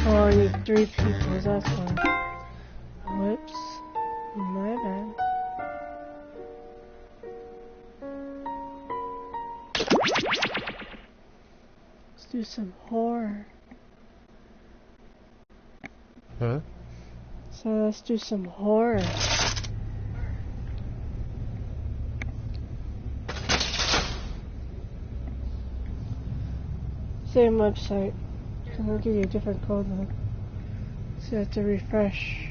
Oh, I need 3 people, that's why. Whoops. My bad. Let's do some horror. Huh? So let's do some horror. Same website. So I'll give you a different code though. So you have to refresh.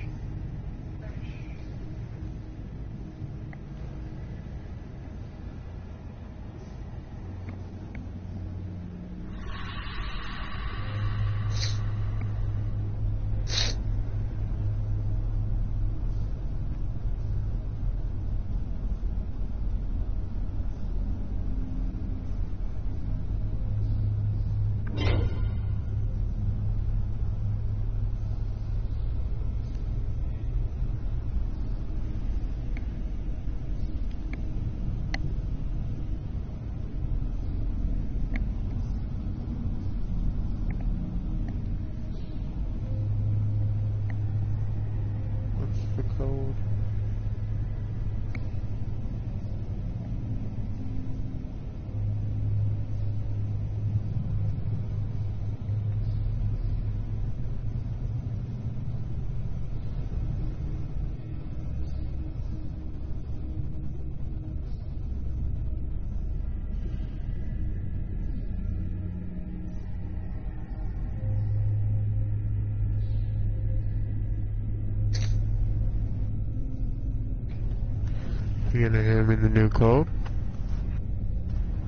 You gonna hand me the new code?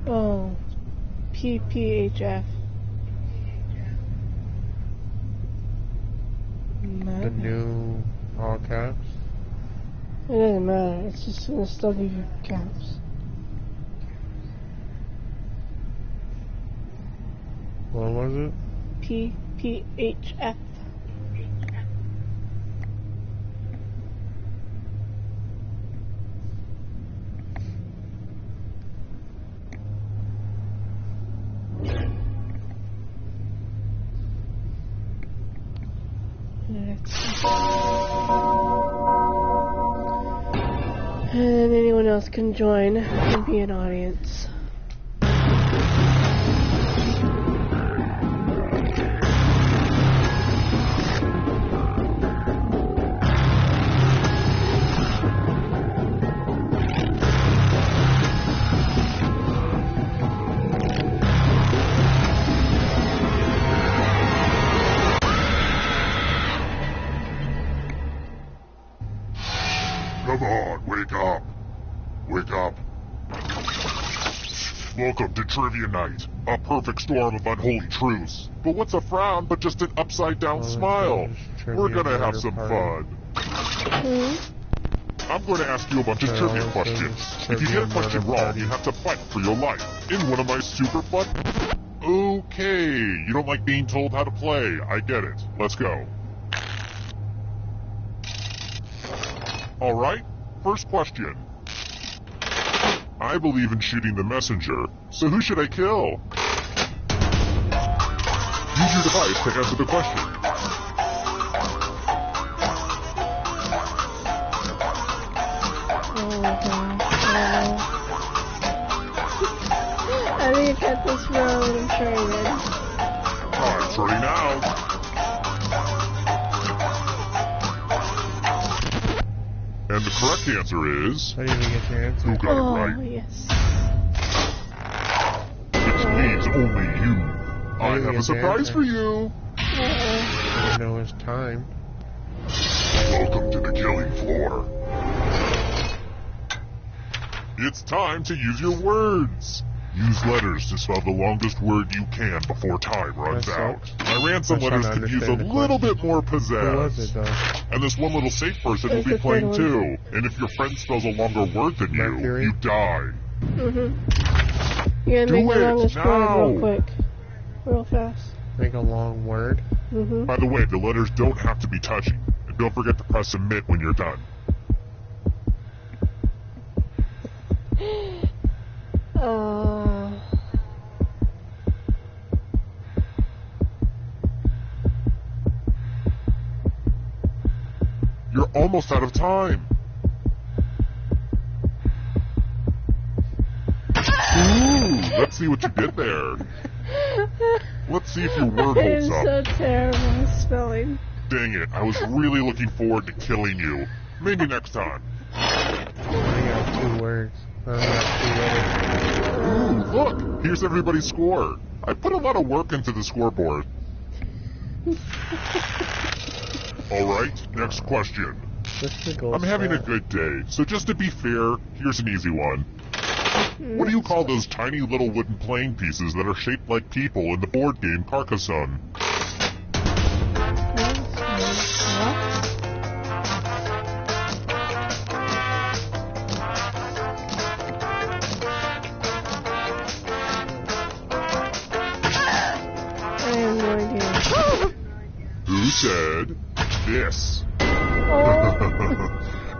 Oh, PPHF. The new all caps? It doesn't matter. It's just gonna still give you caps. What was it? PHF. And anyone else can join and be an audience. Come on, wake up. Wake up. Welcome to Trivia Night, a perfect storm of unholy truths. But what's a frown but just an upside-down smile? We're gonna have some fun. I'm going to ask you a bunch of trivia questions. If you get a question wrong, you have to fight for your life in one of my super fun... Okay, you don't like being told how to play. I get it. Let's go. Alright, first question. I believe in shooting the messenger, so who should I kill? Use your device to answer the question. Oh my god. I think I got this wrong. I'm sure I did. Time's ready now. And the correct answer is... I didn't even get your answer. Who got it right? Yes. Which means only you. I have a surprise for you. I didn't know it was time. Welcome to the killing floor. It's time to use your words. Use letters to spell the longest word you can before time runs out. My ransom letters could use a little bit more Who was pizzazz. it though? And this one little safe person will be playing too. And if your friend spells a longer word than Mercury? you die. You're gonna make the longest now. word real quick. Real fast. Make a long word. By the way, the letters don't have to be touchy. And don't forget to press submit when you're done. You're almost out of time. Ooh, let's see what you did there. Let's see if your word It holds is up. so terrible at spelling. Dang it, I was really looking forward to killing you. Maybe next time. I got 2 words. I got 2 letters. Ooh, look, here's everybody's score. I put a lot of work into the scoreboard. Alright, next question. What's the gold I'm having a star? good day, so just to be fair, here's an easy one. What do you call those tiny little wooden playing pieces that are shaped like people in the board game Carcassonne? I have no idea. Who said this? Oh.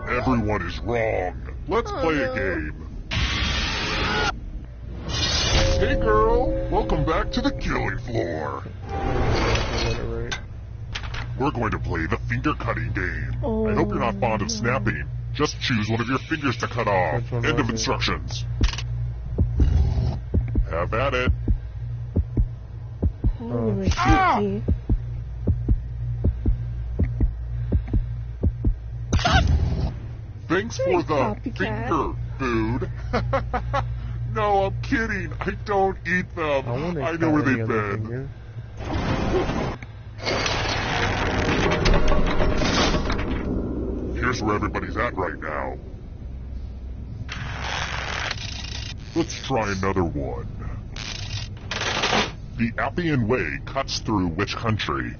Everyone is wrong. Let's play a game. Hey girl, welcome back to the killing floor. We're going to play the finger cutting game. I hope you're not fond of snapping. Just choose one of your fingers to cut off. Which one End was of it? instructions. Have at it. Ah! Thanks for the Copycat. finger food. No, I'm kidding. I don't eat them. I want to I know where they've other been. finger. Here's where everybody's at right now. Let's try another one. The Appian Way cuts through which country?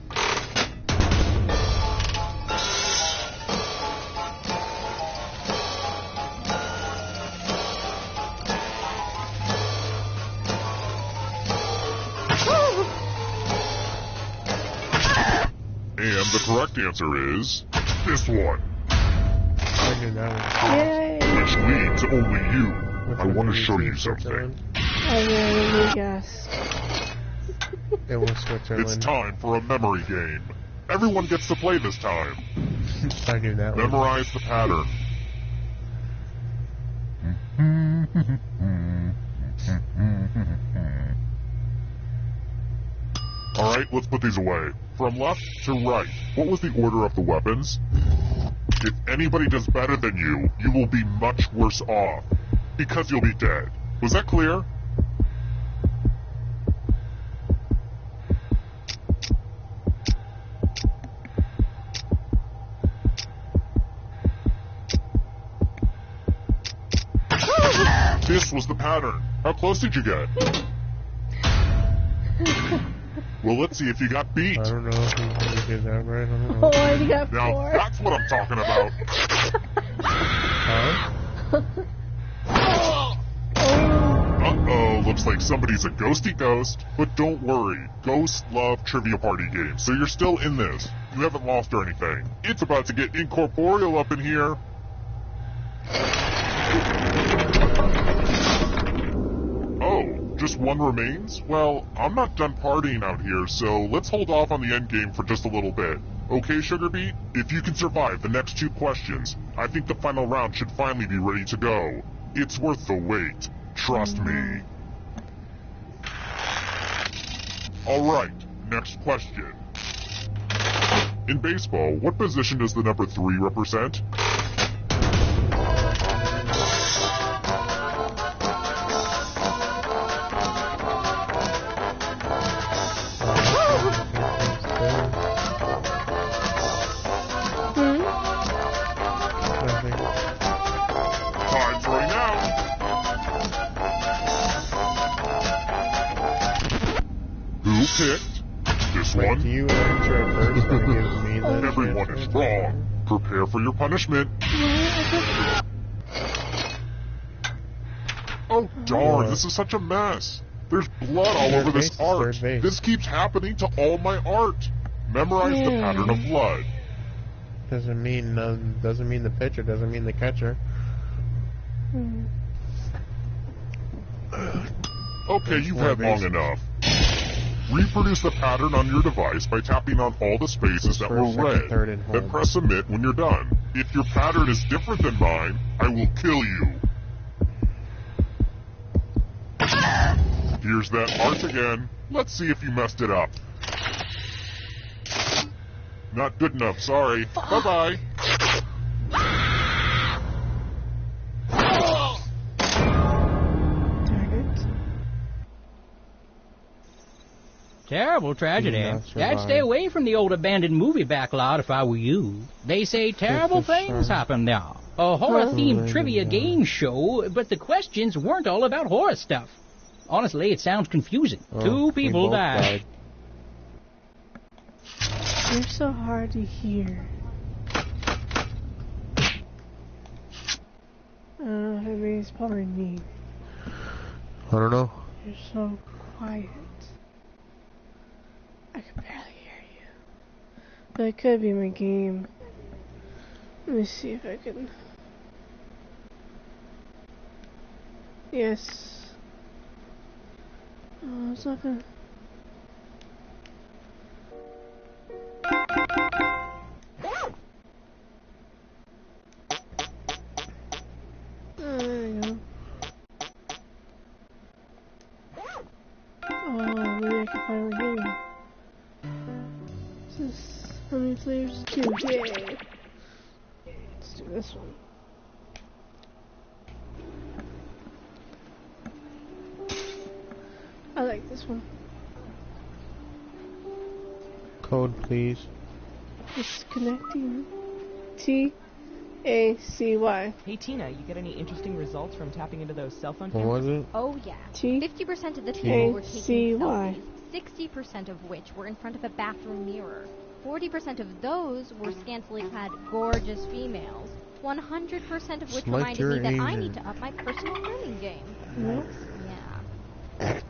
And the correct answer is this one, I knew that one. Yay! which leads only you. Which I one want to did you show say, you something. Switzerland? I really guessed. It was Switzerland. It's time for a memory game. Everyone gets to play this time. I knew that one. Memorize the pattern. Alright, let's put these away. From left to right, what was the order of the weapons? If anybody does better than you, you will be much worse off. Because you'll be dead. Was that clear? This was the pattern. How close did you get? Well, let's see if you got beat. I don't know if you did that right. I don't know. Oh, I got Now 4. that's what I'm talking about. Huh? Uh-oh, looks like somebody's a ghosty ghost. But don't worry, ghosts love trivia party games, so you're still in this. You haven't lost or anything. It's about to get incorporeal up in here. Oh, just one remains? Well, I'm not done partying out here, so let's hold off on the end game for just a little bit. Okay, Sugarbeat? If you can survive the next 2 questions, I think the final round should finally be ready to go. It's worth the wait. Trust me. Alright, next question. In baseball, what position does the number 3 represent? Time's running out. Who picked this Wait, one? do you answer it first or give me the Everyone chance is to answer? wrong. Prepare for your punishment. Oh darn, this is such a mess. There's blood all Third over this base, art. third base. This keeps happening to all my art. Memorize the pattern of blood. Doesn't mean the pitcher, doesn't mean the catcher. Okay, you've Four had long bases. enough. Reproduce the pattern on your device by tapping on all the spaces that First, were second, red. third, and Then home. press submit when you're done. If your pattern is different than mine, I will kill you. Here's that art again. Let's see if you messed it up. Not good enough, sorry. Bye-bye. Darn it. Terrible tragedy. Do not I'd survive. stay away from the old abandoned movie backlot if I were you. They say terrible This is things sure. happen there. A horror-themed Huh? trivia game show, but the questions weren't all about horror stuff. Honestly, it sounds confusing. Oh, 2 we people both died. You're so hard to hear. Maybe it's probably me. I don't know. You're so quiet. I can barely hear you. But it could be my game. Let me see if I can. Yes. Oh, it's not gonna. Oh, there you go. Oh, maybe I can find the game. This is how many flavors? 2. Yay! Let's do this one. I like this one. Code, please. It's connecting. T-A-C-Y. Hey Tina, you get any interesting results from tapping into those cell phone What cameras? was it? Oh yeah. T 50% of the people were taking A-C-Y. selfies, 60% of which were in front of a bathroom mirror. 40% of those were scantily clad gorgeous females. 100% of which Select reminded your me that I Asian. need to up my personal grooming game. Nope. Yeah.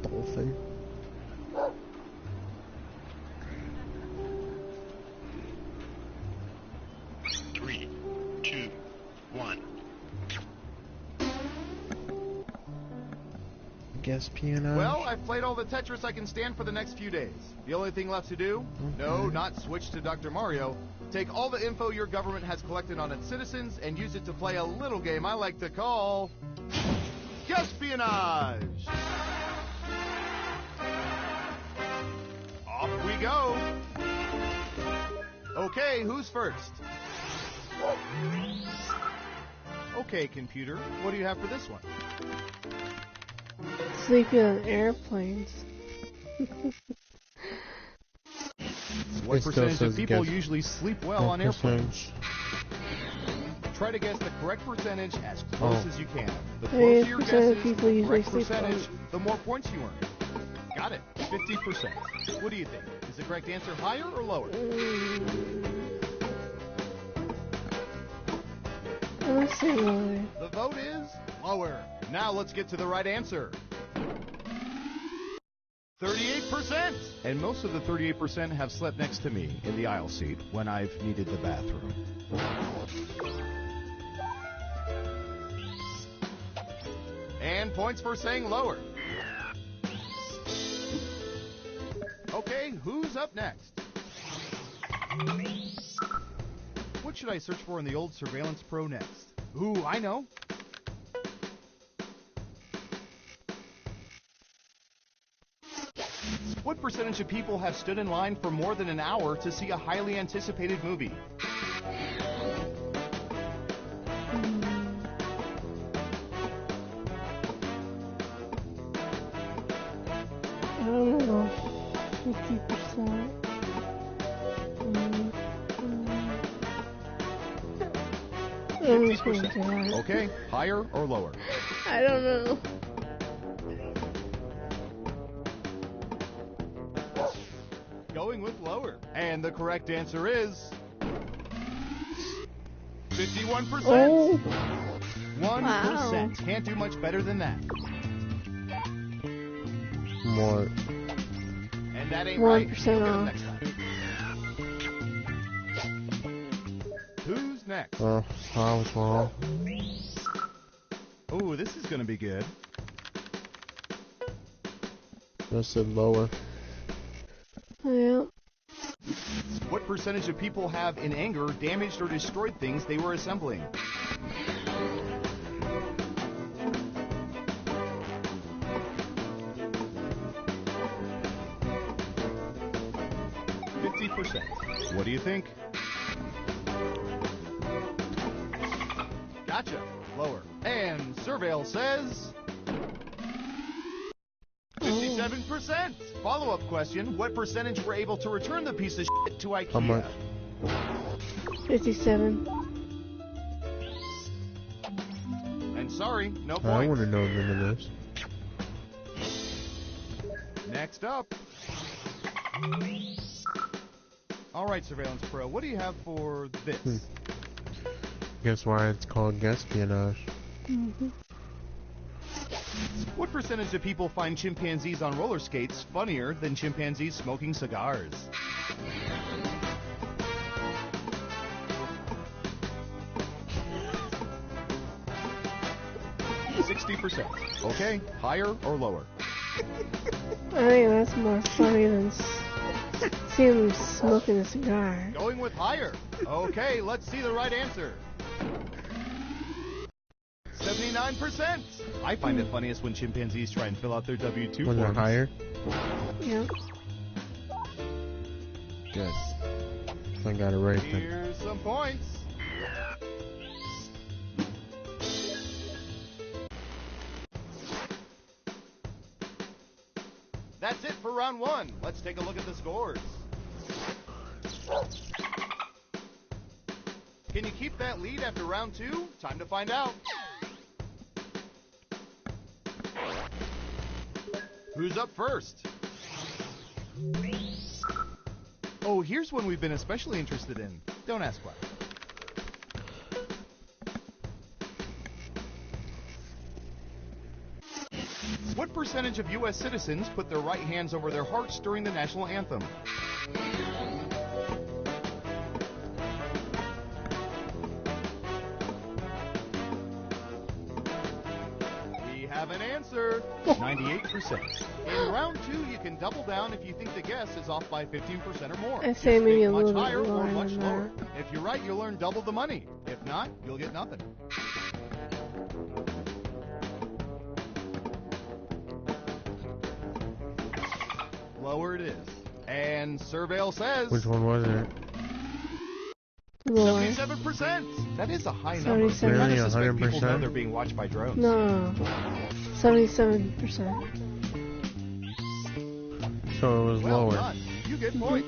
Dolphin. espionage. Well, I've played all the Tetris I can stand for the next few days. The only thing left to do? No, not switch to Dr. Mario. Take all the info your government has collected on its citizens and use it to play a little game I like to call... Espionage! Off we go! Okay, who's first? Okay, computer, what do you have for this one? Sleeping on airplanes. What It still percentage of says people guess usually sleep well what on airplanes? percentage. Try to guess the correct percentage as close Oh. as you can. The 38% closer your of guesses, people the usually correct sleep well. percentage, the more points you earn. Got it. 50%. What do you think? Is the correct answer higher or lower? Let's see lower. The vote is lower. Now let's get to the right answer. 38%! And most of the 38% have slept next to me in the aisle seat when I've needed the bathroom. And points for saying lower. Okay, who's up next? What should I search for in the old Surveillance Pro next? Ooh, I know. What percentage of people have stood in line for more than an hour to see a highly anticipated movie? I don't know. 50%. 50%. Okay, higher or lower? I don't know. Going with lower. And the correct answer is 51%. Oh, 1%. Wow. Can't do much better than that. More. And that ain't 1% right. You'll get it off. next time. Who's next? I was wrong. Ooh, this is gonna be good. I said lower. yeah. What percentage of people have, in anger, damaged or destroyed things they were assembling? What do you think? Gotcha. Lower. And Surveil says 57%. Follow-up question. What percentage were able to return the piece of shit to IKEA? How much? 57. And sorry, no I points. want to know none of this. Next up. All right, Surveillance Pro, what do you have for this? Guess why it's called espionage. What percentage of people find chimpanzees on roller skates funnier than chimpanzees smoking cigars? %. Okay, higher or lower? I think that's more funny than seeing them smoking a cigar. Going with higher. Okay, let's see the right answer. 79%. I find it funniest when chimpanzees try and fill out their W-2 Was it forms. higher? Yeah. Yes. I got it right then. Here's some points. That's it for round one. Let's take a look at the scores. Can you keep that lead after round two? Time to find out. Who's up first? Oh, here's one we've been especially interested in. Don't ask why. What percentage of U.S. citizens put their right hands over their hearts during the national anthem? We have an answer. 98%. In round 2, you can double down if you think the guess is off by 15% or more. I say Just maybe think a much little bit higher or lower much than lower. that. If you're right, you'll earn double the money. If not, you'll get nothing. Lower it is. And Surveil says... Which one was it? Lower. 77%. That is a high number. 77. How does Really, suspect people know 100%? they're being watched by drones? No. 77%. So it was Well lower. done. You get points.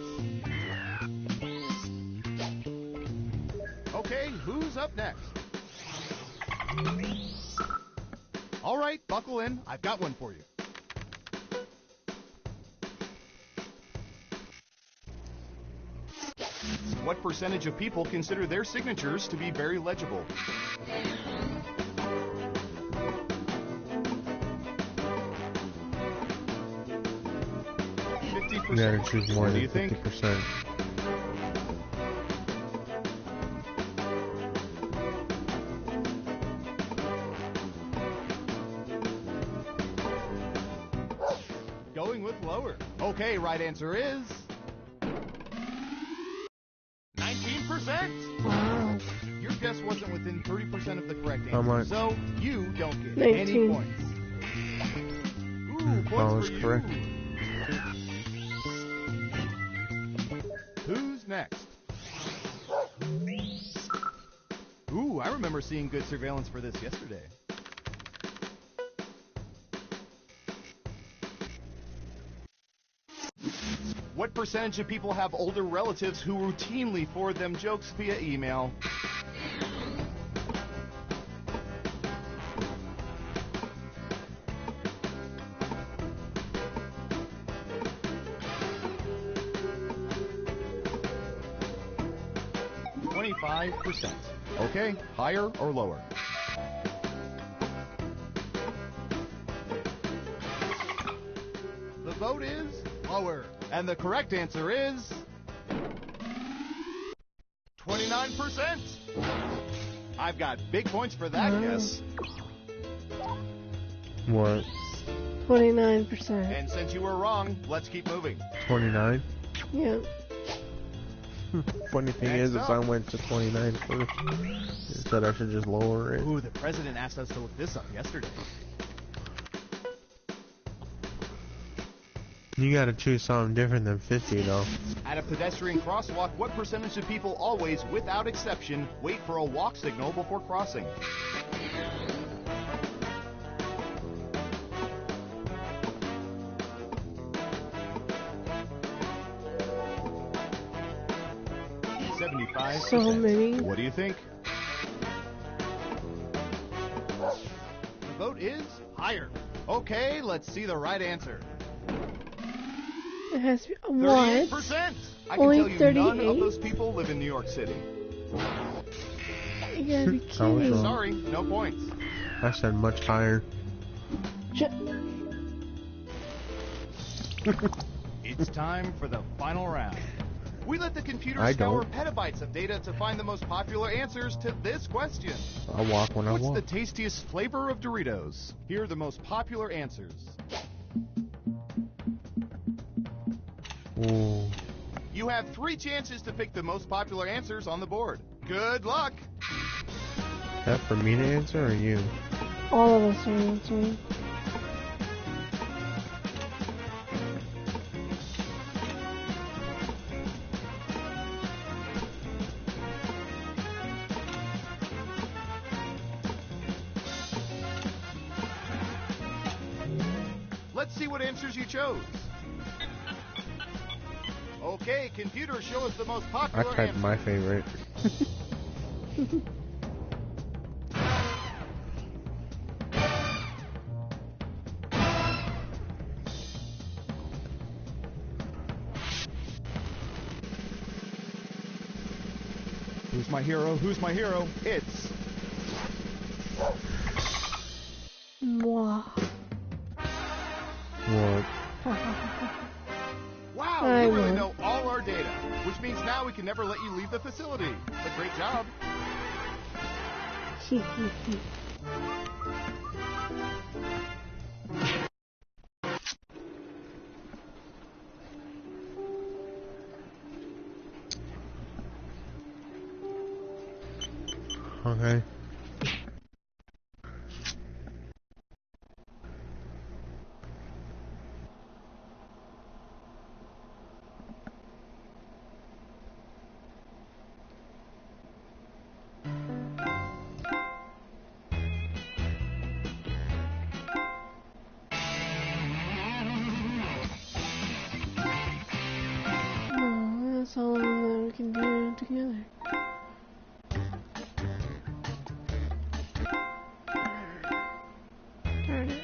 Okay, who's up next? All right, buckle in. I've got one for you. What percentage of people consider their signatures to be very legible? You gotta choose more What do than you think? 50%. Going with lower. Okay, right answer is 19%. Wow. Your guess wasn't within 30% of the correct answer, How much? so you don't get any 19. points. Ooh, I points was for you. correct. Who's next? Ooh, I remember seeing good surveillance for this yesterday. What percentage of people have older relatives who routinely forward them jokes via email? %. Okay, higher or lower? The vote is lower. And the correct answer is 29%. I've got big points for that guess. What? 29%. And since you were wrong, let's keep moving. 29? Yeah. Funny thing Next is up. I went to 29 first. It said I should just lower it. Ooh, the president asked us to look this up yesterday. You gotta choose something different than 50 though. At a pedestrian crosswalk, what percentage of people always, without exception, wait for a walk signal before crossing? So many. What do you think? The vote is higher. Okay, let's see the right answer. It has to be. What? 38%. I can Only tell you none of 38? those people live in New York City. You gotta be I was kidding. wrong. Sorry, no points. I said much higher. It's time for the final round. We let the computer I scour don't. petabytes of data to find the most popular answers to this question. I'll walk when I What's the walk. tastiest flavor of Doritos? Here are the most popular answers. Ooh. You have 3 chances to pick the most popular answers on the board. Good luck! That for me to answer or you? All of us are answering. Let's see what answers you chose. Okay, computer, show us the most I popular typed answer. my favorite. Who's my hero? Who's my hero? It's Mwah. What? wow, I you really won. know all our data, which means now we can never let you leave the facility. But great job. Hee hee hee. Okay. No, that's all that we can do together. Darn it.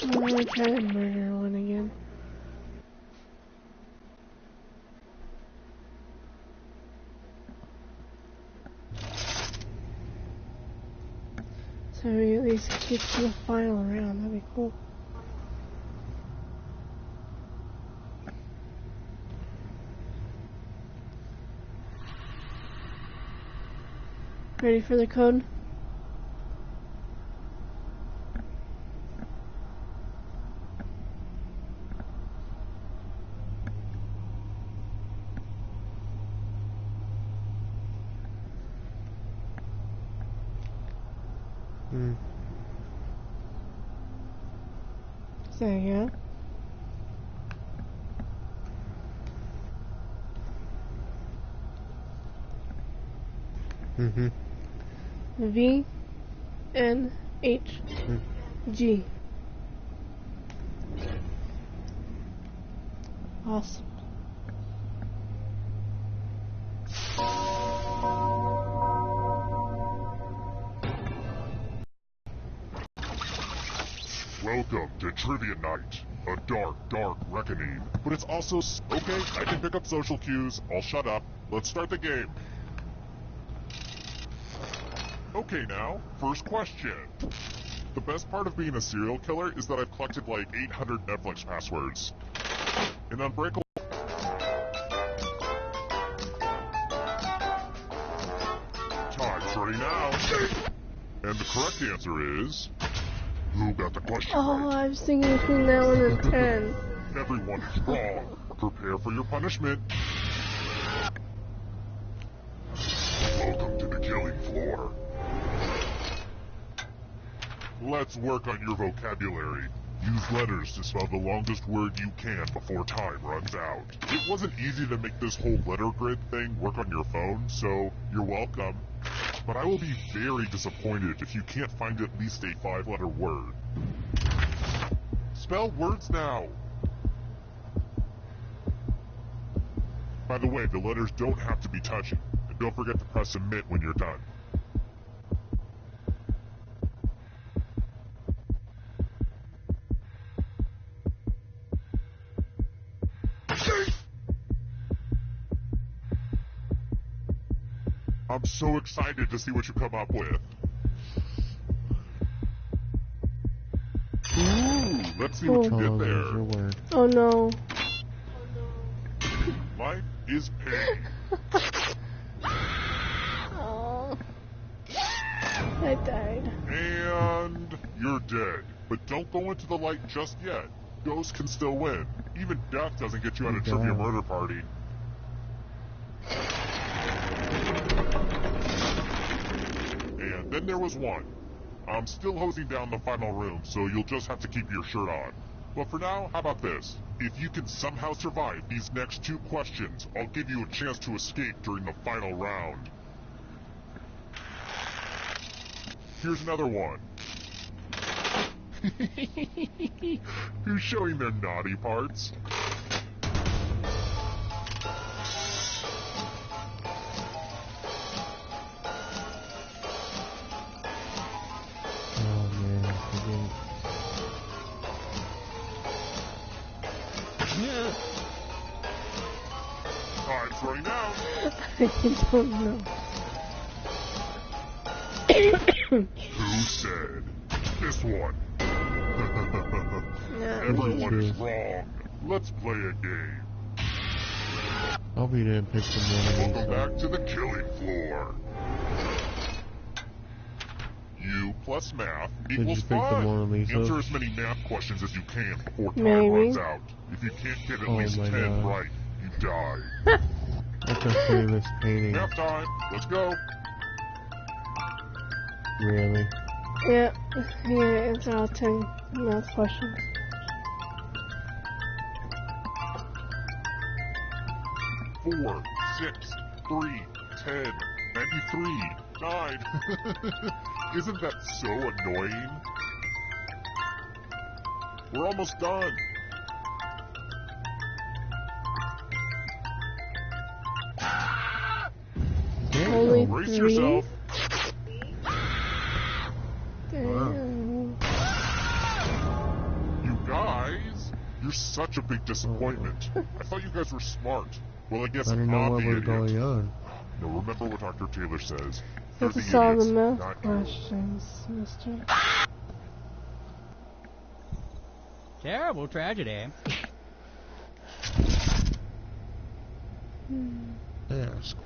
I'm gonna try to murder one again. So we at least get to the final round, that'd be cool. Ready for the code? There you go. Mm-hmm. V N H G. Awesome. Welcome to Trivia Night, a dark, dark reckoning. But it's also okay, I can pick up social cues. I'll shut up. Let's start the game. Okay now, first question. The best part of being a serial killer is that I've collected like 800 Netflix passwords. An unbreakable... Time's ready now. And the correct answer is... Who got the question Oh, right? I was thinking between that one and 10. Everyone is wrong. Prepare for your punishment. Welcome to the killing floor. Let's work on your vocabulary. Use letters to spell the longest word you can before time runs out. It wasn't easy to make this whole letter grid thing work on your phone, so you're welcome. But I will be very disappointed if you can't find at least a 5-letter word. Spell words now. By the way, the letters don't have to be touching. And don't forget to press submit when you're done. I'm so excited to see what you come up with. Ooh, let's see what you did There's your there. word. Oh no. Life is pain. Oh. I died. And you're dead. But don't go into the light just yet. Ghosts can still win. Even death doesn't get you out of You trivia died. murder party. And then there was one. I'm still hosing down the final room, so you'll just have to keep your shirt on. But for now, how about this? If you can somehow survive these next 2 questions, I'll give you a chance to escape during the final round. Here's another one. Who's showing their naughty parts? Oh man, forget. Time's running out. I don't know. Who said? This one. Not Everyone me. is wrong. Let's play a game. I hope you didn't pick the one Welcome back to the killing floor. U plus math Did equals you pick the 5. Mona Lisa? Answer as many math questions as you can before time Maybe. runs out. If you can't get at Oh least my 10 God. right, you die. That's a famous painting. Half time. Let's go. Really? Yeah, answer all 10 math questions. Four, 6, 3, 10, 93, 9. Isn't that so annoying? We're almost done. Only Brace 3? yourself. Damn. You guys, you're such a big disappointment. I thought you guys were smart. Well, I guess I didn't know I'm what the was idiot. going on. No, remember what Dr. Taylor says. You They're have to the solve the idiots, math not you. questions, mister. Terrible tragedy. Ask.